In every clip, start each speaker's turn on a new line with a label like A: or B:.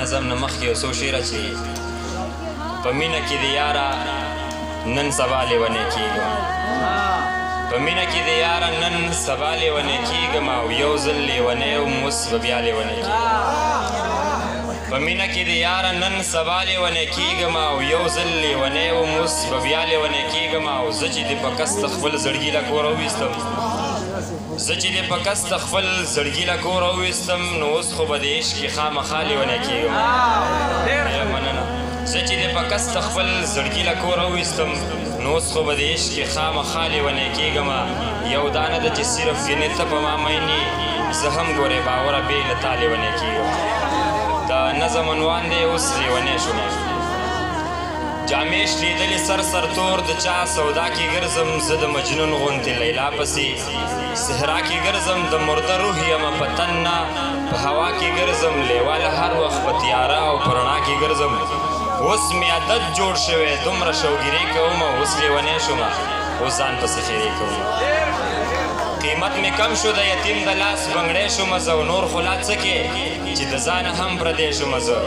A: نظم نه مخکې یو څو شعره چې په مینه کې د یاره نن سبا لیونی کېږم په مینه کې د یاره نن سبا لیونی کېږم او یو ځل لیونی وم اوس به بیا لیونی کېږم په مینه کې د یاره نن سبا لیونی کېږم او یو ځل لیونی وم اوس به بیا لیونی کېږم او زه چې دې په قصد خپل زړګي له کوره وویستم زه چې دې په قصد خپل زړګي له کوره وویستم نو اوس خو به د عشق خامخا لیونی کېږم مننه زه چې دې په قصد خپل زړګي له کوره وویستم نو اوس خو به د عشق خامخا لیونی کېږم یو دا نه ده چې صرف ګنې ته په ما مین یې زه هم ګورې باوره بې له تا لیونی کېږم د نظم عنوان دی اوس لیونی شوم جامیش لیدلی سر سر تور د چا سودا کې ګرځم زه د مجنون غوندې لیلا پسې صحرا کې ګرځم د مرده روح یمه په تن نه په هوا کې ګرځم لیواله هر وخت په تیاره او په رڼا کې ګرځم اوس مې عادت جوړ شوی دومره شوګیرې کوم اوس لیونی شوم اوس ځان پسې خیرې کوم قیمت مې کم شو د یتیم د لاس بنګړی شوم زه او نور خو لا څه کې چې د ځانه هم پردی شوم زه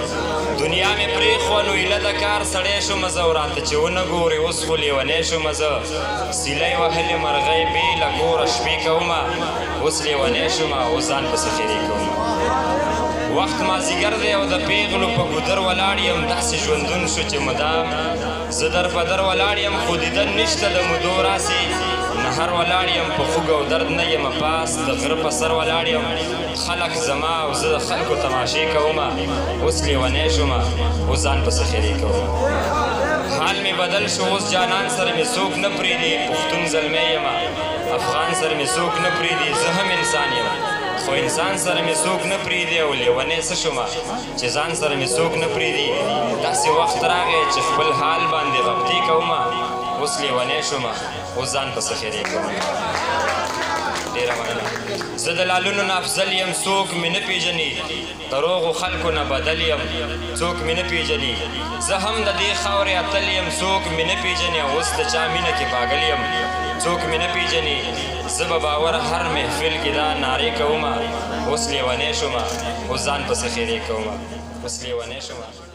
A: دنیا مې پرېښوه نو ایله د کار سړی شوم زه او راته چې ونه ګورې اوس خو لیونی شوم زه سیلی وهلې مرغۍ بې له کوره شپې کومه اوس لیونی شوم اوس ځان پسې خیرې کوم وخت مازدیګر دی او د پیغلو په ګودر ولاړ یم داسې ژوندون شو چې مدام زه در په در ولاړ یم خو دیدن نشته د مودو راسې نهر ولاړ یم په خوږ او درد نه یم پاس د غره په سر ولاړ یم خلک زما او زه د خلکو تماشې کومه اوس لیونی شومه اوس ځان پسې خیرې کومه حال مې بدل شو اوس جانان سره مې څوک نه پرېږدي پښتون زلمی یمه افغان سره مې څوک نه پرېږدي زه هم انسان یم خو انسان سره مې څوک نه پرېږدي او لیونی څه شومه چې ځان سره مې څوک نه پرېږدي داسې وخت راغی چې خپل حال باندې غبطې کومه اوس لیونی شومه اوس ځان پسې خیرې کومه ډېره مننه زه د لالونو نه افضل یم څوک مې نه پېژني د روغو خلکو نه بدل یم څوک مې نه پېژني زه هم د دې خاورې اتل یم څوک مې نه پېژني اوس د چا مینه کې پاگل یم څوک مې نه پېژني زه به باور هر محفل کې دا نارې کومه اوس لیونی شومه اوس ځان پسې خیرې کومه اوس لیونی شومه